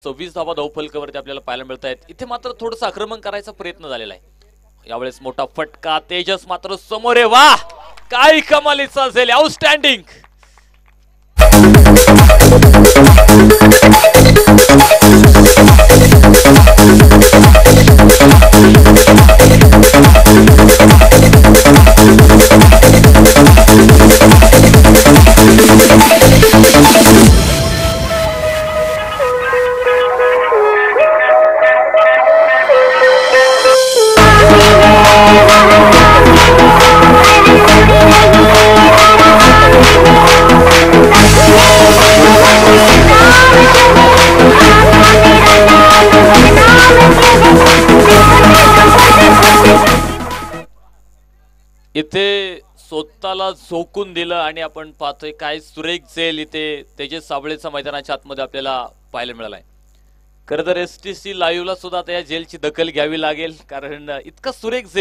26 धावा धावफलकावरती आपल्याला पाहायला मिळत आहेत। इथे मात्र थोडंसं आक्रमण करायचा प्रयत्न झालेला आहे। यावेळेस मोठा फटका, तेजस मात्र समोर आहे। वाह, काय कमालीचा असेल, आउटस्टँडिंग। इथे स्वतःला झोकून दिलं आणि आपण पाहतोय काय सुरेख झेल इथे तेजस साबळेचा मैदानाच्या आतमध्ये आपल्याला पाहायला मिळालाय। खरं तर STC लाईव्हला सुद्धा आता या झेलची दखल घ्यावी लागेल, कारण इतका सुरेख झेल